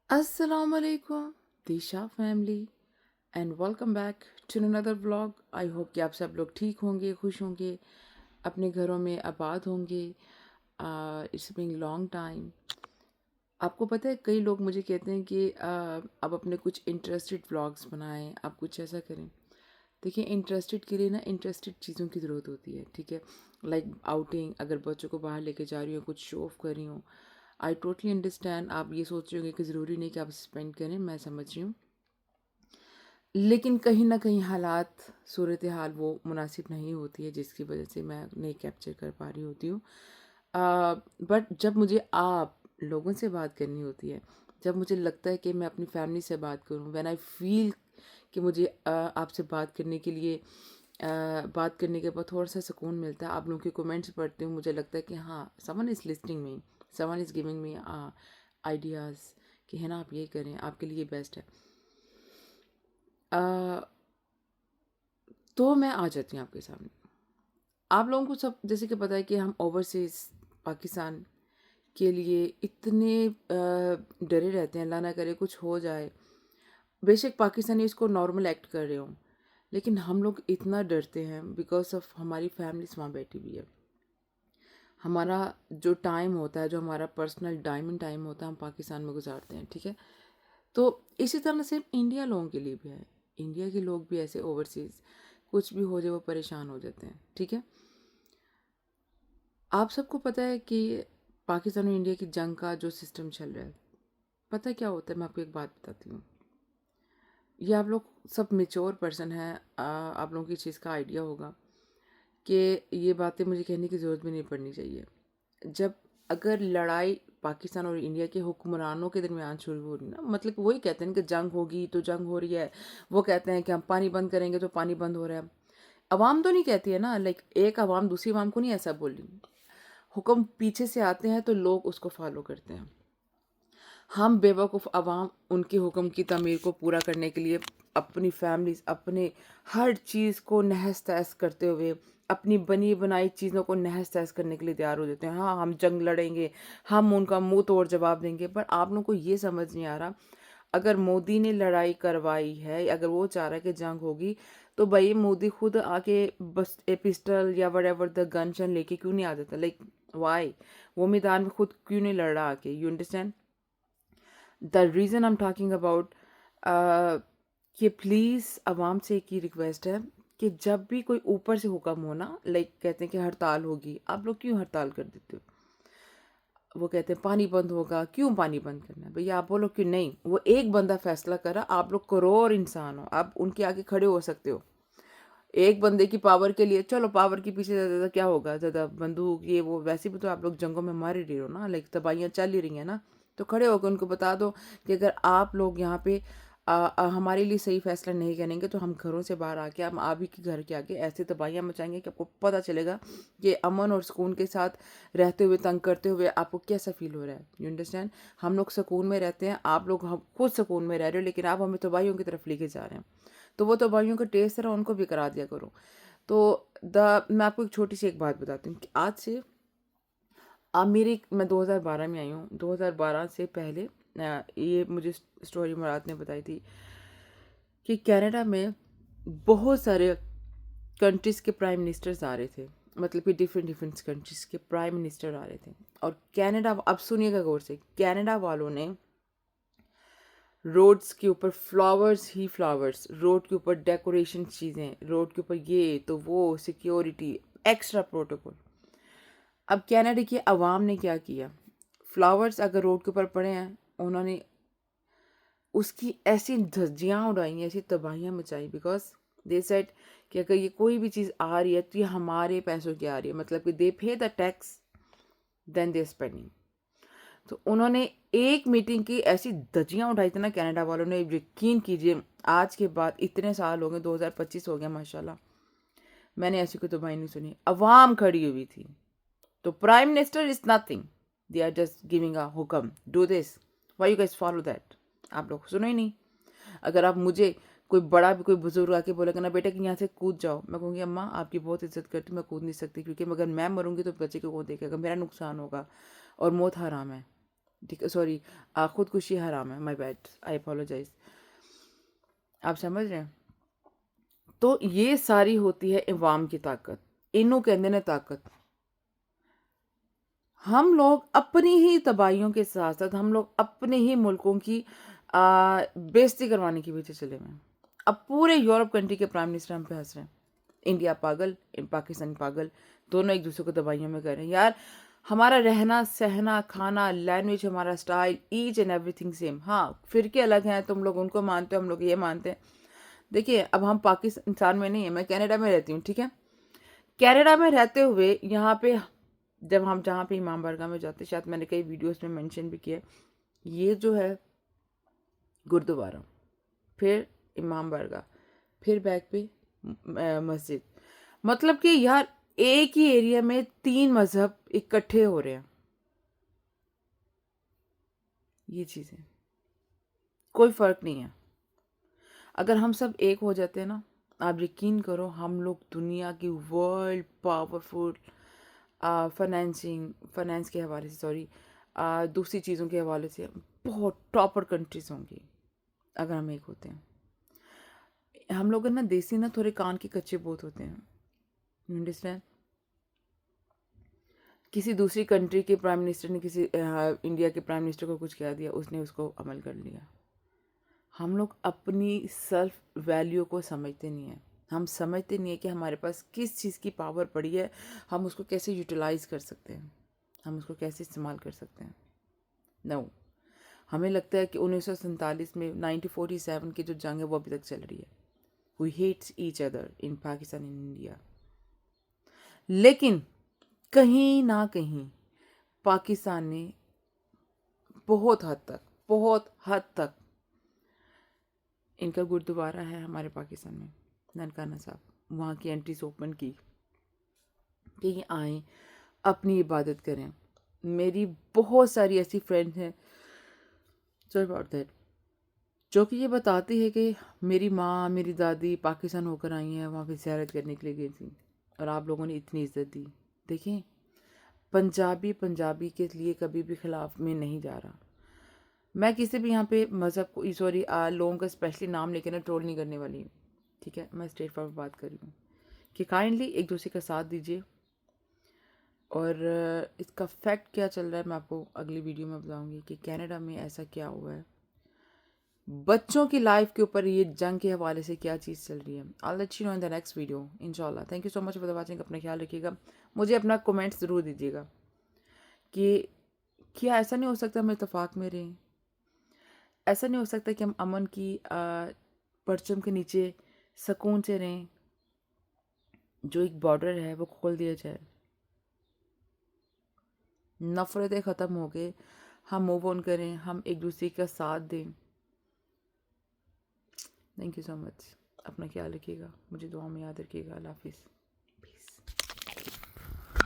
Assalamu alaikum Disha family and welcome back to another vlog. I hope कि आप सब लोग ठीक होंगे, खुश होंगे, अपने घरों में आबाद होंगे। It's been long time. आपको पता है कई लोग मुझे कहते हैं कि आप अपने कुछ इंटरेस्टेड व्लॉग्स बनाएं, आप कुछ ऐसा करें। देखिए, इंटरेस्टेड के लिए ना इंटरेस्टेड चीज़ों की ज़रूरत होती है, ठीक है। लाइक आउटिंग, अगर बच्चों को बाहर लेके जा रही हूँ, कुछ शो ऑफ कर रही हूँ। आई टोटली अंडरस्टैंड, आप ये सोच रहे होंगे कि ज़रूरी नहीं कि आप स्पेंड करें, मैं समझ रही हूँ। लेकिन कहीं न कहीं हालात, सूरत हाल वो मुनासिब नहीं होती है, जिसकी वजह से मैं नहीं कैप्चर कर पा रही होती हूँ। बट जब मुझे आप लोगों से बात करनी होती है, जब मुझे लगता है कि मैं अपनी फैमिली से बात करूँ, व्हेन आई फील कि मुझे आपसे बात करने के लिए बात करने के बाद थोड़ा-सा सुकून मिलता है। आप लोगों के कमेंट्स पढ़ती हूँ, मुझे लगता है कि हाँ, someone is listening me, someone is giving me ideas कि है ना, आप ये करें, आपके लिए बेस्ट है। अ, तो मैं आ जाती हूँ आपके सामने। आप लोगों को सब जैसे कि पता है कि हम ओवरसीज़ पाकिस्तान के लिए इतने डरे रहते हैं, अल्लाह ना करे कुछ हो जाए। बेशक पाकिस्तानी इसको नॉर्मल एक्ट कर रहे हों, लेकिन हम लोग इतना डरते हैं बिकॉज़ ऑफ़ हमारी फैमिलीज़ वहाँ बैठी हुई है। हमारा जो टाइम होता है, जो हमारा पर्सनल डायमंड टाइम होता है, हम पाकिस्तान में गुज़ारते हैं, ठीक है? तो इसी तरह सिर्फ इंडिया लोगों के लिए भी है। इंडिया के लोग भी ऐसे ओवरसीज़ कुछ भी हो जाए वो परेशान हो जाते हैं, ठीक है? आप सबको पता है कि पाकिस्तान और इंडिया की जंग का जो सिस्टम चल रहा है, पता है क्या होता है? मैं आपको एक बात बताती हूँ। ये आप लोग सब मैच्योर पर्सन हैं, आप लोगों की चीज़ का आइडिया होगा कि ये बातें मुझे कहने की ज़रूरत भी नहीं पड़नी चाहिए। जब अगर लड़ाई पाकिस्तान और इंडिया के हुक्मरानों के दरमियान शुरू हो रही ना, मतलब वही कहते हैं कि जंग होगी तो जंग हो रही है। वो कहते हैं कि हम पानी बंद करेंगे तो पानी बंद हो रहा है। अवाम तो नहीं कहती है ना, लाइक एक अवाम दूसरी अवाम को नहीं ऐसा बोल रही। हुक्म पीछे से आते हैं तो लोग उसको फॉलो करते हैं। हम बेवकूफ़ अवाम उनके हुक्म की तमीर को पूरा करने के लिए अपनी फैमिलीज़, अपने हर चीज़ को नहस-तहस करते हुए, अपनी बनी बनाई चीज़ों को नहस-तहस करने के लिए तैयार हो जाते हैं। हाँ, हम जंग लड़ेंगे, हम उनका मुँह तोड़ जवाब देंगे, पर आप लोगों को ये समझ नहीं आ रहा, अगर मोदी ने लड़ाई करवाई है, अगर वो चाह रहा है कि जंग होगी, तो भई मोदी खुद आके बस ए पिस्टल या व्हाटएवर द गन-शन लेके क्यों नहीं आ जाता? Like why? वो मैदान में खुद क्यों नहीं लड़ रहा आके? You understand? The reason I am talking about कि प्लीज़ अवाम से एक ही रिक्वेस्ट है कि जब भी कोई ऊपर से हुक्म हो ना, लाइक कहते हैं कि हड़ताल होगी, आप लोग क्यों हड़ताल कर देते हो? वो कहते हैं पानी बंद होगा, क्यों पानी बंद करना है? भैया आप बोलो कि नहीं, वो एक बंदा फैसला करा, आप लोग करोड़ इंसान हो, आप उनके आगे खड़े हो सकते हो। एक बंदे की पावर के लिए चलो, पावर के पीछे ज़्यादा क्या होगा, ज़्यादा बंदूक ये वो, वैसे भी तो आप लोग जंगों में मर ही रहे हो ना, लाइक तबाहियाँ चल ही रही हैं ना। तो खड़े होकर उनको बता दो कि अगर आप लोग यहाँ पे हमारे लिए सही फैसला नहीं करेंगे तो हम घरों से बाहर आके, हम आप ही के घर के आगे ऐसे तबाहियाँ मचाएंगे कि आपको पता चलेगा कि अमन और सुकून के साथ रहते हुए, तंग करते हुए आपको कैसा फील हो रहा है। You understand? हम लोग सुकून में रहते हैं, आप लोग हम खुद सुकून में रह रहे हो, लेकिन आप हमें तबाहियों की तरफ लेके जा रहे हैं। तो वो तबाहियों का टेस्ट है, उनको भी करा दिया करो। तो मैं आपको एक छोटी सी एक बात बताती हूँ कि आज से मेरी मैं 2012 में आई हूँ। 2012 से पहले ये मुझे स्टोरी मुराद ने बताई थी कि कनाडा में बहुत सारे कंट्रीज़ के प्राइम मिनिस्टर्स आ रहे थे। मतलब कि डिफरेंट डिफरेंट कंट्रीज़ के प्राइम मिनिस्टर आ रहे थे। और कनाडा, अब सुनिएगा गौर से, कनाडा वालों ने रोड्स के ऊपर फ्लावर्स ही फ्लावर्स, रोड के ऊपर डेकोरेशन चीज़ें, रोड के ऊपर ये तो वो, सिक्योरिटी, एक्स्ट्रा प्रोटोकॉल। अब कनाडा की आवाम ने क्या किया? फ्लावर्स अगर रोड के ऊपर पड़े हैं, उन्होंने उसकी ऐसी धज्जियाँ उड़ाई, ऐसी तबाहियाँ मचाई, बिकॉज़ दे सेड कि अगर ये कोई भी चीज़ आ रही है तो ये हमारे पैसों की आ रही है, मतलब कि they pay the tax then they spending. तो उन्होंने एक मीटिंग की ऐसी धज्जियाँ उठाई थी ना कनाडा वालों ने, यकीन कीजिए आज के बाद इतने साल हो गए, 2025 हो गया माशाल्लाह, मैंने ऐसी कोई तबाही नहीं सुनी। अवाम खड़ी हुई थी। तो prime minister is nothing, they are just giving a हुक्म, do this, why you guys follow that. आप लोग सुनो ही नहीं। अगर आप मुझे कोई बड़ा भी कोई बुजुर्ग आके बोलेगा ना बेटा कि यहाँ से कूद जाओ, मैं कहूँगी अम्मा आपकी बहुत इज्जत करती हूँ, मैं कूद नहीं सकती, क्योंकि अगर मैं मरूंगी तो बच्चे को कौन देखेगा, मेरा नुकसान होगा और मौत हराम है। ठीक है, सॉरी, खुदकुशी हराम है, माय बैड, आई अपोलोजाइज। आप समझ रहे हैं? तो ये सारी होती है इवाम की ताकत, इनू कहते ने ताकत। हम लोग अपनी ही तबाहियों के साथ साथ हम लोग अपने ही मुल्कों की बेइज्जती करवाने के पीछे चले हुए हैं। अब पूरे यूरोप कंट्री के प्राइम मिनिस्टर हम पे हंस रहे हैं। इंडिया पागल, पाकिस्तान पागल, दोनों एक दूसरे को दवाइयों में कर रहे हैं। यार, हमारा रहना सहना खाना लैंग्वेज हमारा style each and everything same. हाँ, फिरके अलग हैं, तुम लोग उनको मानते हो, हम लोग ये मानते हैं। देखिए, अब हम पाकिस्तान में नहीं है, मैं कनाडा में रहती हूँ, ठीक है। कनाडा में रहते हुए यहाँ पे जब हम जहाँ पे इमाम बारगाह में जाते, शायद मैंने कई वीडियोस में मेंशन भी किया, ये जो है गुरुद्वारा, फिर इमाम बारगाह, फिर बैक पे मस्जिद। मतलब कि यार एक ही एरिया में 3 मजहब इकट्ठे हो रहे हैं। ये चीज़ है, कोई फ़र्क नहीं है। अगर हम सब एक हो जाते हैं ना, आप यकीन करो, हम लोग दुनिया की वर्ल्ड पावरफुल फाइनेंस के हवाले से, सॉरी, दूसरी चीज़ों के हवाले से बहुत टॉपर कंट्रीज होंगी अगर हम एक होते हैं। हम लोग ना देसी ना थोड़े कान के कच्चे बहुत होते हैं, अंडरस्टैंड। किसी दूसरी कंट्री के प्राइम मिनिस्टर ने किसी इंडिया के प्राइम मिनिस्टर को कुछ कह दिया, उसने उसको अमल कर लिया। हम लोग अपनी सेल्फ वैल्यू को समझते नहीं हैं। हम समझते नहीं है कि हमारे पास किस चीज़ की पावर पड़ी है, हम उसको कैसे यूटिलाइज कर सकते हैं, हम उसको कैसे इस्तेमाल कर सकते हैं। नो, हमें लगता है कि 1947 में 1947 की जो जंग है वो अभी तक चल रही है। We hate each other in Pakistan in India. लेकिन कहीं ना कहीं पाकिस्तान ने बहुत हद तक इनका गुरुद्वारा है हमारे पाकिस्तान में, ननकाना साहब, वहाँ की एंट्रीज ओपन की कि ये आएँ अपनी इबादत करें। मेरी बहुत सारी ऐसी फ्रेंड्स हैं, सॉरी अबाउट दैट, जो कि ये बताती है कि मेरी माँ मेरी दादी पाकिस्तान होकर आई हैं, वहाँ पे ज़ियारत करने के लिए गई थी और आप लोगों ने इतनी इज्जत दी। देखें, पंजाबी के लिए कभी भी खिलाफ में नहीं जा रहा। मैं किसी भी यहाँ पे मज़हब को, सॉरी, लोगों का स्पेशली नाम लेकर ना ट्रोल नहीं करने वाली हूँ, ठीक है। मैं स्ट्रेट फॉरवर्ड बात कर रही हूँ कि काइंडली एक दूसरे का साथ दीजिए। और इसका फैक्ट क्या चल रहा है मैं आपको अगली वीडियो में बताऊंगी कि कनाडा में ऐसा क्या हुआ है, बच्चों की लाइफ के ऊपर ये जंग के हवाले से क्या चीज़ चल रही है। I let you know in the next video इंशाल्लाह। Thank you so much for the watching. अपना ख्याल रखिएगा, मुझे अपना कमेंट्स ज़रूर दीजिएगा कि क्या ऐसा नहीं हो सकता हम इत्तेफाक में रहें, ऐसा नहीं हो सकता कि हम अमन की परचम के नीचे सुकून से रहें, जो एक बॉर्डर है वो खोल दिया जाए, नफ़रतें ख़त्म हो गए, हम मूव ऑन करें, हम एक दूसरे का साथ दें। Thank you so much. अपना ख्याल रखिएगा, मुझे दुआ में याद रखिएगा। अल्लाह हाफिज़।